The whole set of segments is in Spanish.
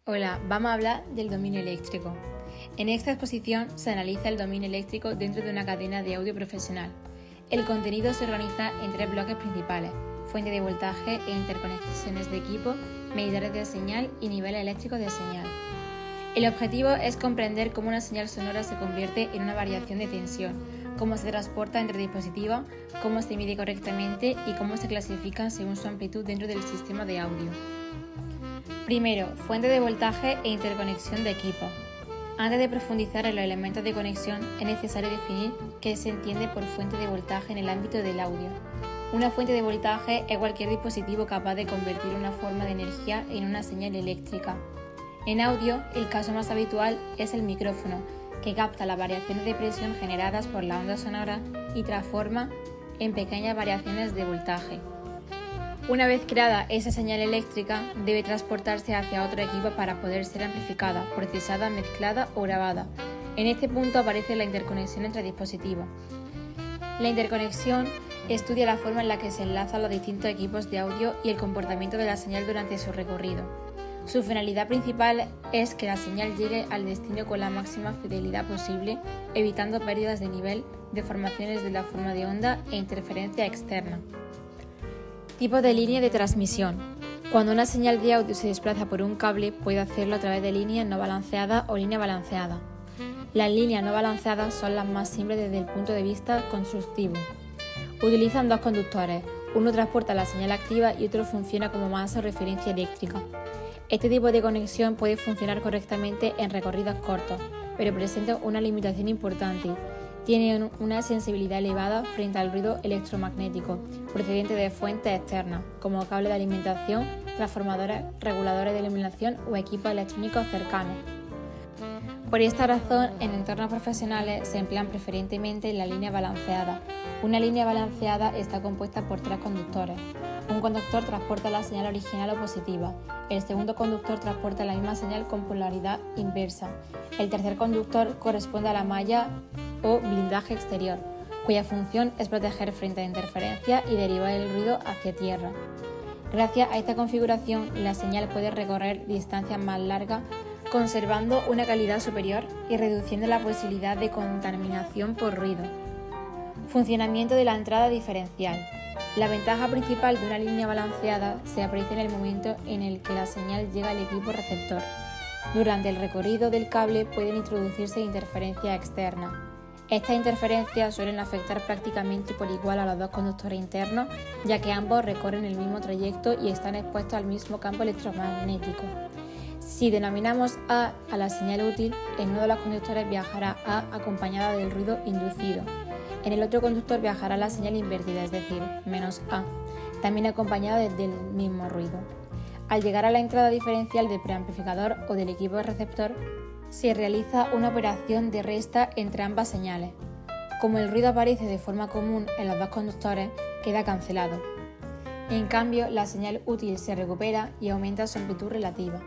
Hola, vamos a hablar del dominio eléctrico. En esta exposición se analiza el dominio eléctrico dentro de una cadena de audio profesional. El contenido se organiza en tres bloques principales: fuente de voltaje e interconexiones de equipo, medidores de señal y niveles eléctricos de señal. El objetivo es comprender cómo una señal sonora se convierte en una variación de tensión, cómo se transporta entre dispositivos, cómo se mide correctamente y cómo se clasifican según su amplitud dentro del sistema de audio. Primero, fuente de voltaje e interconexión de equipo. Antes de profundizar en los elementos de conexión, es necesario definir qué se entiende por fuente de voltaje en el ámbito del audio. Una fuente de voltaje es cualquier dispositivo capaz de convertir una forma de energía en una señal eléctrica. En audio, el caso más habitual es el micrófono, que capta las variaciones de presión generadas por la onda sonora y transforma en pequeñas variaciones de voltaje. Una vez creada esa señal eléctrica, debe transportarse hacia otro equipo para poder ser amplificada, procesada, mezclada o grabada. En este punto aparece la interconexión entre dispositivos. La interconexión estudia la forma en la que se enlazan los distintos equipos de audio y el comportamiento de la señal durante su recorrido. Su finalidad principal es que la señal llegue al destino con la máxima fidelidad posible, evitando pérdidas de nivel, deformaciones de la forma de onda e interferencia externa. Tipo de línea de transmisión. Cuando una señal de audio se desplaza por un cable, puede hacerlo a través de líneas no balanceadas o línea balanceada. Las líneas no balanceadas son las más simples desde el punto de vista constructivo. Utilizan dos conductores, uno transporta la señal activa y otro funciona como masa o referencia eléctrica. Este tipo de conexión puede funcionar correctamente en recorridos cortos, pero presenta una limitación importante. Tiene una sensibilidad elevada frente al ruido electromagnético procedente de fuentes externas, como cables de alimentación, transformadores, reguladores de iluminación o equipos electrónicos cercanos. Por esta razón, en entornos profesionales se emplean preferentemente la línea balanceada. Una línea balanceada está compuesta por tres conductores. Un conductor transporta la señal original o positiva. El segundo conductor transporta la misma señal con polaridad inversa. El tercer conductor corresponde a la malla o blindaje exterior, cuya función es proteger frente a interferencia y derivar el ruido hacia tierra. Gracias a esta configuración, la señal puede recorrer distancias más largas, conservando una calidad superior y reduciendo la posibilidad de contaminación por ruido. Funcionamiento de la entrada diferencial. La ventaja principal de una línea balanceada se aprecia en el momento en el que la señal llega al equipo receptor. Durante el recorrido del cable pueden introducirse interferencias externas. Estas interferencias suelen afectar prácticamente por igual a los dos conductores internos, ya que ambos recorren el mismo trayecto y están expuestos al mismo campo electromagnético. Si denominamos A la señal útil, en uno de los conductores viajará A acompañada del ruido inducido. En el otro conductor viajará la señal invertida, es decir, menos A, también acompañada del mismo ruido. Al llegar a la entrada diferencial del preamplificador o del equipo receptor, se realiza una operación de resta entre ambas señales. Como el ruido aparece de forma común en los dos conductores, queda cancelado. En cambio, la señal útil se recupera y aumenta su amplitud relativa.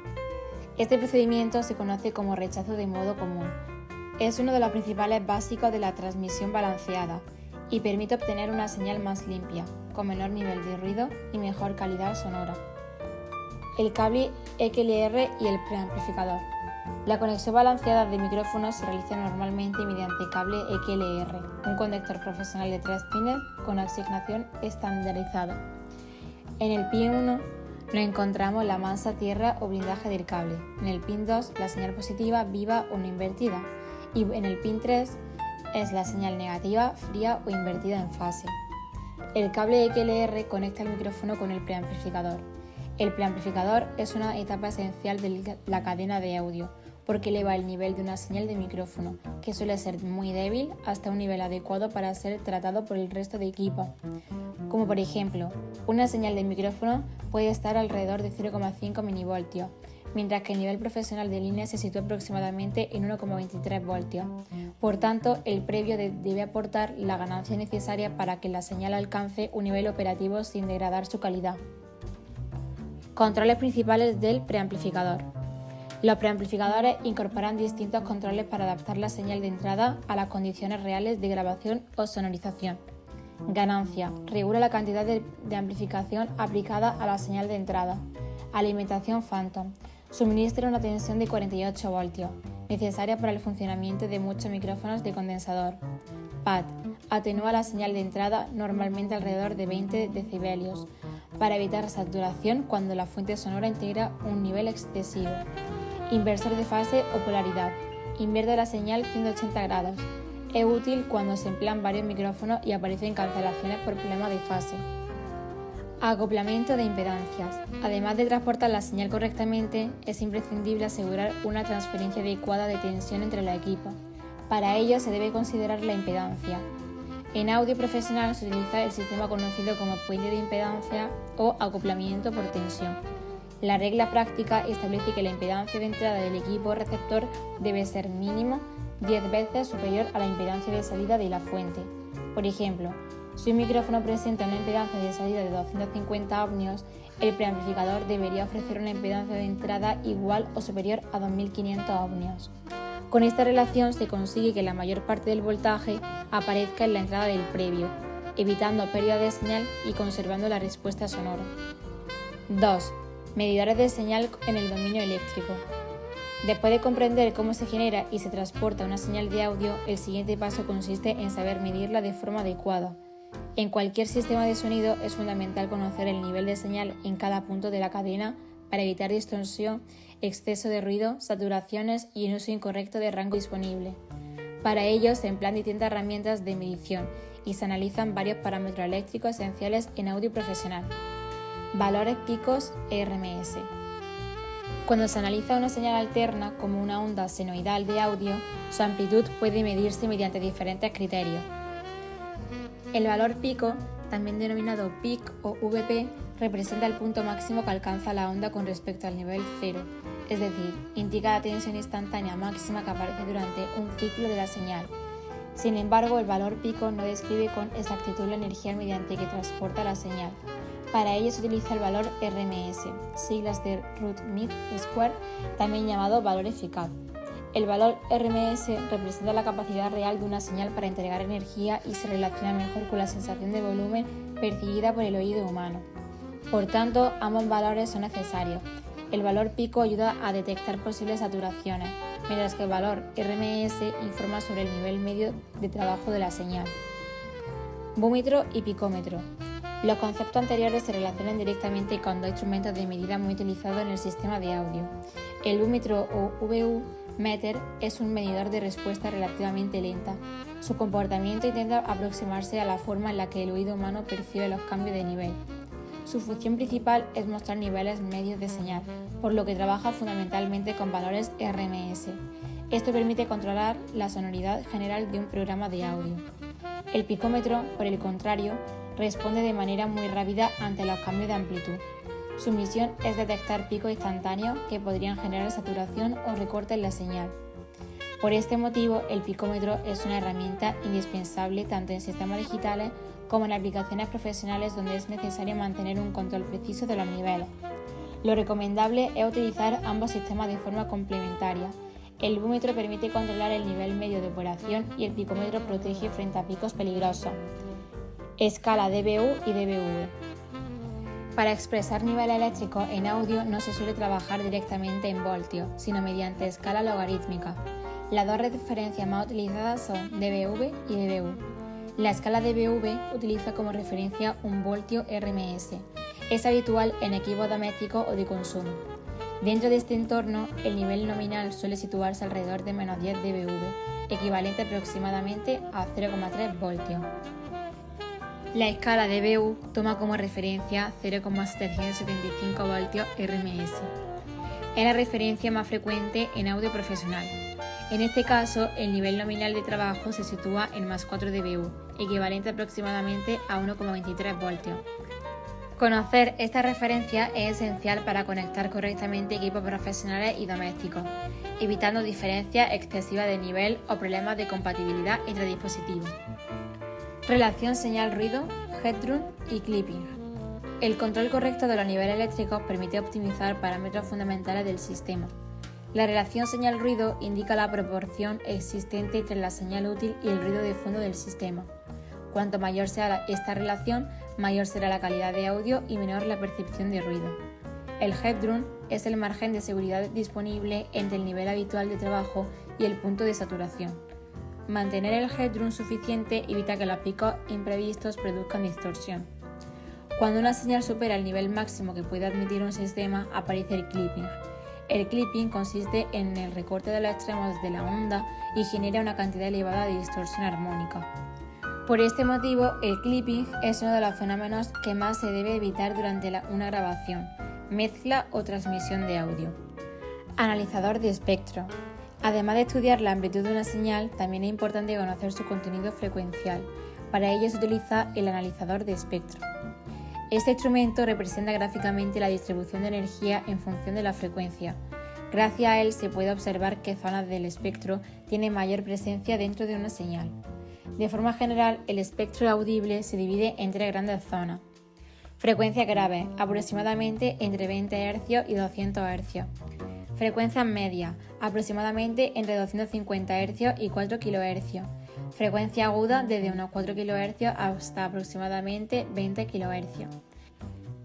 Este procedimiento se conoce como rechazo de modo común. Es uno de los principales básicos de la transmisión balanceada y permite obtener una señal más limpia, con menor nivel de ruido y mejor calidad sonora. El cable XLR y el preamplificador. La conexión balanceada de micrófonos se realiza normalmente mediante cable XLR, un conector profesional de 3 pines con asignación estandarizada. En el pin 1 nos encontramos la masa tierra o blindaje del cable. En el pin 2 la señal positiva viva o no invertida. Y en el pin 3 es la señal negativa, fría o invertida en fase. El cable XLR conecta el micrófono con el preamplificador. El preamplificador es una etapa esencial de la cadena de audio, porque eleva el nivel de una señal de micrófono, que suele ser muy débil, hasta un nivel adecuado para ser tratado por el resto de equipos. Como por ejemplo, una señal de micrófono puede estar alrededor de 0,5 mV, mientras que el nivel profesional de línea se sitúa aproximadamente en 1,23 voltios. Por tanto, el previo debe aportar la ganancia necesaria para que la señal alcance un nivel operativo sin degradar su calidad. Controles principales del preamplificador. Los preamplificadores incorporan distintos controles para adaptar la señal de entrada a las condiciones reales de grabación o sonorización. Ganancia. Regula la cantidad de amplificación aplicada a la señal de entrada. Alimentación phantom. Suministra una tensión de 48 voltios, necesaria para el funcionamiento de muchos micrófonos de condensador. PAD. Atenúa la señal de entrada, normalmente alrededor de 20 decibelios, para evitar saturación cuando la fuente sonora integra un nivel excesivo. Inversor de fase o polaridad. Invierte la señal 180 grados. Es útil cuando se emplean varios micrófonos y aparecen cancelaciones por problemas de fase. Acoplamiento de impedancias. Además de transportar la señal correctamente, es imprescindible asegurar una transferencia adecuada de tensión entre los equipos. Para ello se debe considerar la impedancia. En audio profesional se utiliza el sistema conocido como puente de impedancia o acoplamiento por tensión. La regla práctica establece que la impedancia de entrada del equipo receptor debe ser mínimo 10 veces superior a la impedancia de salida de la fuente. Por ejemplo, si un micrófono presenta una impedancia de salida de 250 ohmios, el preamplificador debería ofrecer una impedancia de entrada igual o superior a 2500 ohmios. Con esta relación se consigue que la mayor parte del voltaje aparezca en la entrada del previo, evitando pérdida de señal y conservando la respuesta sonora. 2. Medidores de señal en el dominio eléctrico. Después de comprender cómo se genera y se transporta una señal de audio, el siguiente paso consiste en saber medirla de forma adecuada. En cualquier sistema de sonido es fundamental conocer el nivel de señal en cada punto de la cadena para evitar distorsión, exceso de ruido, saturaciones y un uso incorrecto de rango disponible. Para ello se emplean distintas herramientas de medición y se analizan varios parámetros eléctricos esenciales en audio profesional. Valores picos RMS. Cuando se analiza una señal alterna como una onda senoidal de audio, su amplitud puede medirse mediante diferentes criterios. El valor pico, también denominado peak o VP, representa el punto máximo que alcanza la onda con respecto al nivel cero, es decir, indica la tensión instantánea máxima que aparece durante un ciclo de la señal. Sin embargo, el valor pico no describe con exactitud la energía mediante que transporta la señal. Para ello se utiliza el valor RMS, siglas de root mean square, también llamado valor eficaz. El valor RMS representa la capacidad real de una señal para entregar energía y se relaciona mejor con la sensación de volumen percibida por el oído humano. Por tanto, ambos valores son necesarios. El valor pico ayuda a detectar posibles saturaciones, mientras que el valor RMS informa sobre el nivel medio de trabajo de la señal. Búmetro y picómetro. Los conceptos anteriores se relacionan directamente con dos instrumentos de medida muy utilizados en el sistema de audio. El búmetro o VU meter es un medidor de respuesta relativamente lenta. Su comportamiento intenta aproximarse a la forma en la que el oído humano percibe los cambios de nivel. Su función principal es mostrar niveles medios de señal, por lo que trabaja fundamentalmente con valores RMS. Esto permite controlar la sonoridad general de un programa de audio. El picómetro, por el contrario, responde de manera muy rápida ante los cambios de amplitud. Su misión es detectar picos instantáneos que podrían generar saturación o recorte en la señal. Por este motivo, el picómetro es una herramienta indispensable tanto en sistemas digitales como en aplicaciones profesionales donde es necesario mantener un control preciso de los niveles. Lo recomendable es utilizar ambos sistemas de forma complementaria. El búmetro permite controlar el nivel medio de operación y el picómetro protege frente a picos peligrosos. Escala dBU y dBV. Para expresar nivel eléctrico en audio no se suele trabajar directamente en voltios, sino mediante escala logarítmica. Las dos referencias más utilizadas son dBV y dBU. La escala dBV utiliza como referencia un voltio RMS. Es habitual en equipos domésticos o de consumo. Dentro de este entorno, el nivel nominal suele situarse alrededor de menos 10 dBV, equivalente aproximadamente a 0,3 voltios. La escala dBU toma como referencia 0,775 voltios RMS. Es la referencia más frecuente en audio profesional. En este caso, el nivel nominal de trabajo se sitúa en más 4 dBU, equivalente aproximadamente a 1,23 voltios. Conocer esta referencia es esencial para conectar correctamente equipos profesionales y domésticos, evitando diferencias excesivas de nivel o problemas de compatibilidad entre dispositivos. Relación señal-ruido, headroom y clipping. El control correcto de los niveles eléctricos permite optimizar parámetros fundamentales del sistema. La relación señal-ruido indica la proporción existente entre la señal útil y el ruido de fondo del sistema. Cuanto mayor sea esta relación, mayor será la calidad de audio y menor la percepción de ruido. El headroom es el margen de seguridad disponible entre el nivel habitual de trabajo y el punto de saturación. Mantener el headroom suficiente evita que los picos imprevistos produzcan distorsión. Cuando una señal supera el nivel máximo que puede admitir un sistema, aparece el clipping. El clipping consiste en el recorte de los extremos de la onda y genera una cantidad elevada de distorsión armónica. Por este motivo, el clipping es uno de los fenómenos que más se debe evitar durante una grabación, mezcla o transmisión de audio. Analizador de espectro. Además de estudiar la amplitud de una señal, también es importante conocer su contenido frecuencial. Para ello se utiliza el analizador de espectro. Este instrumento representa gráficamente la distribución de energía en función de la frecuencia. Gracias a él se puede observar qué zonas del espectro tienen mayor presencia dentro de una señal. De forma general, el espectro audible se divide en tres grandes zonas. Frecuencias graves, aproximadamente entre 20 Hz y 200 Hz. Frecuencias medias, aproximadamente entre 250 Hz y 4 kHz. Frecuencia aguda desde unos 4 kHz hasta aproximadamente 20 kHz.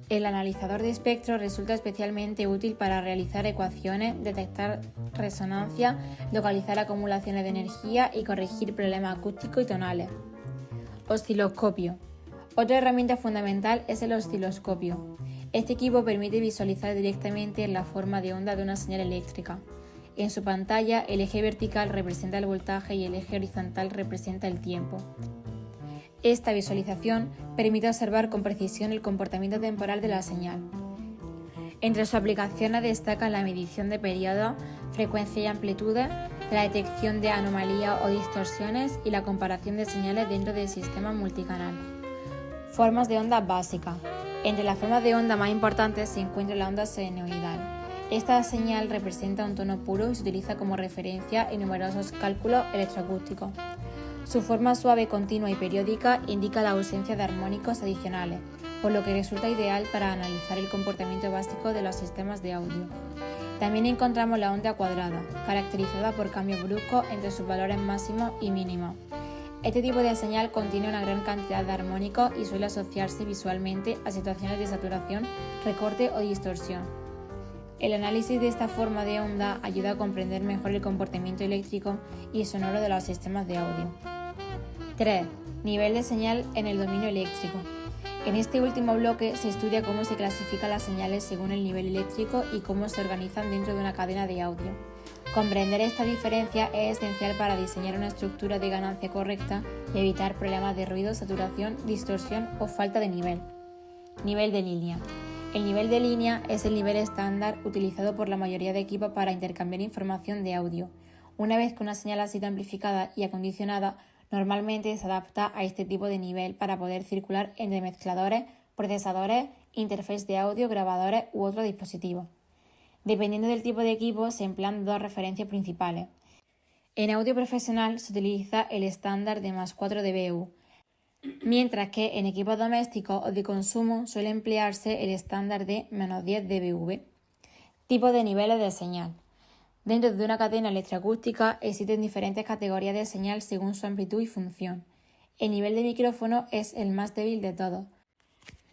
El analizador de espectro resulta especialmente útil para realizar ecuaciones, detectar resonancia, localizar acumulaciones de energía y corregir problemas acústicos y tonales. Osciloscopio. Otra herramienta fundamental es el osciloscopio. Este equipo permite visualizar directamente la forma de onda de una señal eléctrica. En su pantalla, el eje vertical representa el voltaje y el eje horizontal representa el tiempo. Esta visualización permite observar con precisión el comportamiento temporal de la señal. Entre sus aplicaciones destacan la medición de periodos, frecuencia y amplitudes, la detección de anomalías o distorsiones y la comparación de señales dentro del sistema multicanal. Formas de ondas básicas. Entre las formas de onda más importantes se encuentra la onda senoidal. Esta señal representa un tono puro y se utiliza como referencia en numerosos cálculos electroacústicos. Su forma suave, continua y periódica indica la ausencia de armónicos adicionales, por lo que resulta ideal para analizar el comportamiento básico de los sistemas de audio. También encontramos la onda cuadrada, caracterizada por cambios bruscos entre sus valores máximos y mínimos. Este tipo de señal contiene una gran cantidad de armónicos y suele asociarse visualmente a situaciones de saturación, recorte o distorsión. El análisis de esta forma de onda ayuda a comprender mejor el comportamiento eléctrico y sonoro de los sistemas de audio. 3. Nivel de señal en el dominio eléctrico. En este último bloque se estudia cómo se clasifican las señales según el nivel eléctrico y cómo se organizan dentro de una cadena de audio. Comprender esta diferencia es esencial para diseñar una estructura de ganancia correcta y evitar problemas de ruido, saturación, distorsión o falta de nivel. Nivel de línea. El nivel de línea es el nivel estándar utilizado por la mayoría de equipos para intercambiar información de audio. Una vez que una señal ha sido amplificada y acondicionada, normalmente se adapta a este tipo de nivel para poder circular entre mezcladores, procesadores, interfaces de audio, grabadores u otros dispositivos. Dependiendo del tipo de equipo, se emplean dos referencias principales. En audio profesional se utiliza el estándar de +4 dBu, mientras que en equipos domésticos o de consumo suele emplearse el estándar de -10 dBV. Tipo de niveles de señal. Dentro de una cadena electroacústica existen diferentes categorías de señal según su amplitud y función. El nivel de micrófono es el más débil de todos.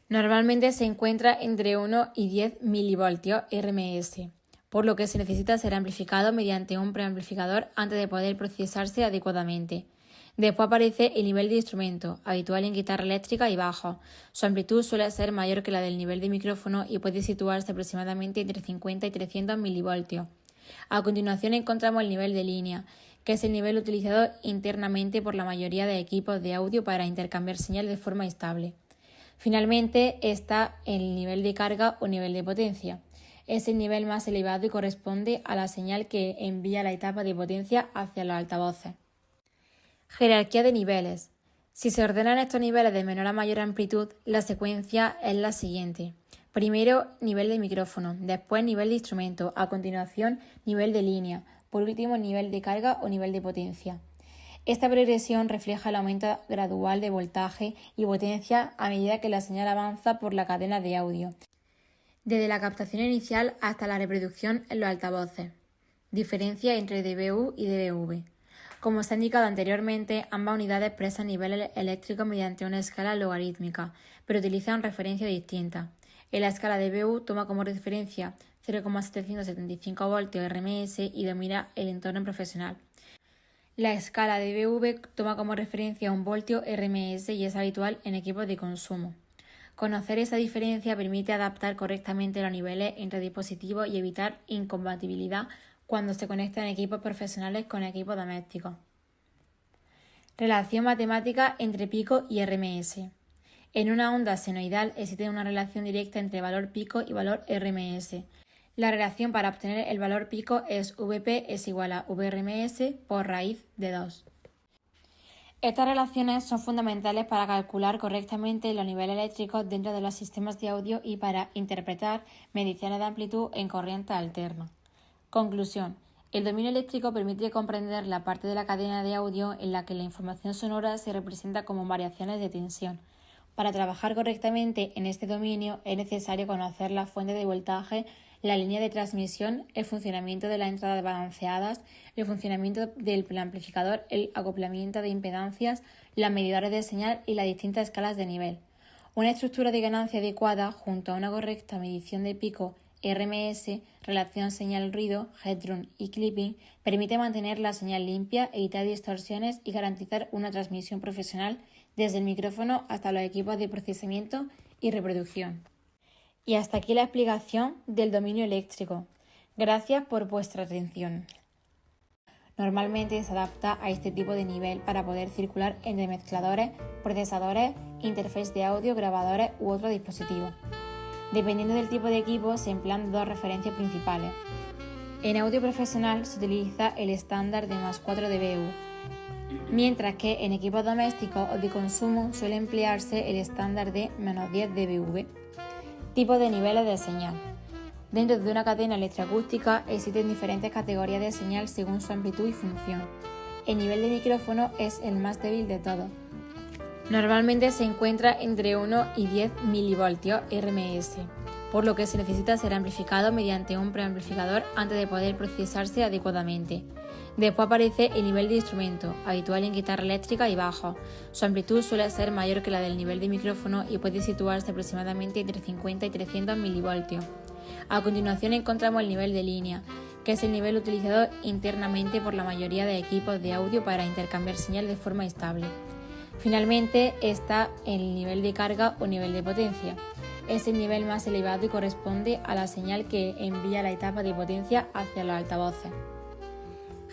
Normalmente se encuentra entre 1 y 10 mV RMS, por lo que se necesita ser amplificado mediante un preamplificador antes de poder procesarse adecuadamente. Después aparece el nivel de instrumento, habitual en guitarra eléctrica y bajo. Su amplitud suele ser mayor que la del nivel de micrófono y puede situarse aproximadamente entre 50 y 300 mV. A continuación encontramos el nivel de línea, que es el nivel utilizado internamente por la mayoría de equipos de audio para intercambiar señal de forma estable. Finalmente está el nivel de carga o nivel de potencia. Es el nivel más elevado y corresponde a la señal que envía la etapa de potencia hacia los altavoces. Jerarquía de niveles. Si se ordenan estos niveles de menor a mayor amplitud, la secuencia es la siguiente. Primero, nivel de micrófono, después nivel de instrumento, a continuación nivel de línea, por último nivel de carga o nivel de potencia. Esta progresión refleja el aumento gradual de voltaje y potencia a medida que la señal avanza por la cadena de audio, desde la captación inicial hasta la reproducción en los altavoces. Diferencia entre dBu y dBV. Como se ha indicado anteriormente, ambas unidades expresan niveles eléctricos mediante una escala logarítmica, pero utilizan referencias distintas. En la escala de BU toma como referencia 0,775 voltios RMS y domina el entorno profesional. La escala de BV toma como referencia 1 voltio RMS y es habitual en equipos de consumo. Conocer esa diferencia permite adaptar correctamente los niveles entre dispositivos y evitar incompatibilidad cuando se conectan equipos profesionales con equipos domésticos. Relación matemática entre pico y RMS. En una onda senoidal existe una relación directa entre valor pico y valor RMS. La relación para obtener el valor pico es Vp es igual a Vrms por raíz de 2. Estas relaciones son fundamentales para calcular correctamente los niveles eléctricos dentro de los sistemas de audio y para interpretar mediciones de amplitud en corriente alterna. Conclusión. El dominio eléctrico permite comprender la parte de la cadena de audio en la que la información sonora se representa como variaciones de tensión. Para trabajar correctamente en este dominio es necesario conocer la fuente de voltaje, la línea de transmisión, el funcionamiento de las entradas balanceadas, el funcionamiento del preamplificador, el acoplamiento de impedancias, los medidores de señal y las distintas escalas de nivel. Una estructura de ganancia adecuada junto a una correcta medición de pico RMS, relación señal-ruido, headroom y clipping, permite mantener la señal limpia, evitar distorsiones y garantizar una transmisión profesional desde el micrófono hasta los equipos de procesamiento y reproducción. Y hasta aquí la explicación del dominio eléctrico. Gracias por vuestra atención. Normalmente se adapta a este tipo de nivel para poder circular entre mezcladores, procesadores, interfaces de audio, grabadores u otros dispositivos. Dependiendo del tipo de equipo, se emplean dos referencias principales. En audio profesional se utiliza el estándar de +4 dBu, mientras que en equipos domésticos o de consumo suele emplearse el estándar de -10 dBV. Tipos de niveles de señal. Dentro de una cadena electroacústica existen diferentes categorías de señal según su amplitud y función. El nivel de micrófono es el más débil de todos. Normalmente se encuentra entre 1 y 10 mV RMS, por lo que se necesita ser amplificado mediante un preamplificador antes de poder procesarse adecuadamente. Después aparece el nivel de instrumento, habitual en guitarra eléctrica y bajo. Su amplitud suele ser mayor que la del nivel de micrófono y puede situarse aproximadamente entre 50 y 300 mV. A continuación encontramos el nivel de línea, que es el nivel utilizado internamente por la mayoría de equipos de audio para intercambiar señal de forma estable. Finalmente está el nivel de carga o nivel de potencia. Es el nivel más elevado y corresponde a la señal que envía la etapa de potencia hacia los altavoces.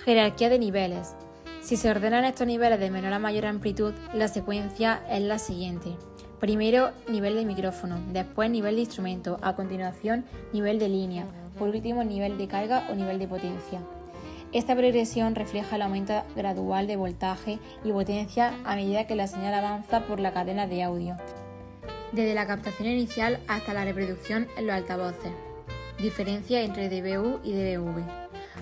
Jerarquía de niveles. Si se ordenan estos niveles de menor a mayor amplitud, la secuencia es la siguiente. Primero, nivel de micrófono, después nivel de instrumento, a continuación nivel de línea, por último nivel de carga o nivel de potencia. Esta progresión refleja el aumento gradual de voltaje y potencia a medida que la señal avanza por la cadena de audio, desde la captación inicial hasta la reproducción en los altavoces. Diferencia entre dBu y dBV.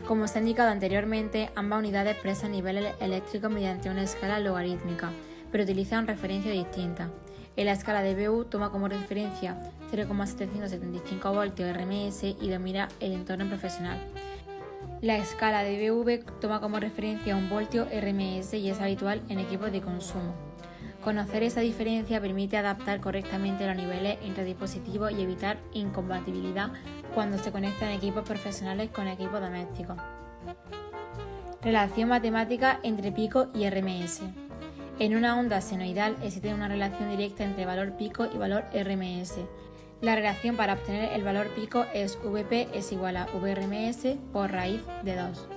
Como se ha indicado anteriormente, ambas unidades expresan niveles eléctricos mediante una escala logarítmica, pero utilizan referencias distintas. En la escala de BU toma como referencia 0,775 voltios RMS y domina el entorno profesional. La escala de BV toma como referencia 1 voltio RMS y es habitual en equipos de consumo. Conocer esa diferencia permite adaptar correctamente los niveles entre dispositivos y evitar incompatibilidad cuando se conectan equipos profesionales con equipos domésticos. Relación matemática entre pico y RMS. En una onda senoidal existe una relación directa entre valor pico y valor RMS. La relación para obtener el valor pico es Vp es igual a Vrms por raíz de 2.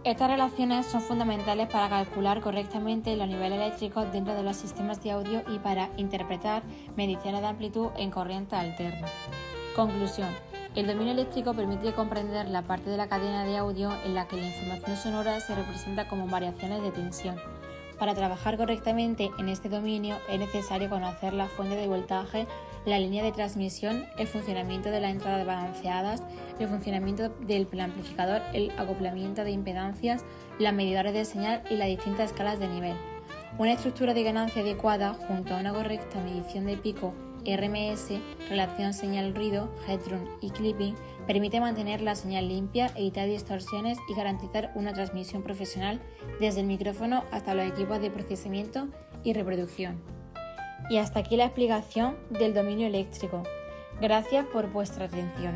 Estas relaciones son fundamentales para calcular correctamente los niveles eléctricos dentro de los sistemas de audio y para interpretar mediciones de amplitud en corriente alterna. Conclusión. El dominio eléctrico permite comprender la parte de la cadena de audio en la que la información sonora se representa como variaciones de tensión. Para trabajar correctamente en este dominio es necesario conocer la fuente de voltaje, la línea de transmisión, el funcionamiento de las entradas balanceadas, el funcionamiento del preamplificador, el acoplamiento de impedancias, los medidores de señal y las distintas escalas de nivel. Una estructura de ganancia adecuada junto a una correcta medición de pico RMS, relación señal-ruido, headroom y clipping, permite mantener la señal limpia, evitar distorsiones y garantizar una transmisión profesional desde el micrófono hasta los equipos de procesamiento y reproducción. Y hasta aquí la explicación del dominio eléctrico. Gracias por vuestra atención.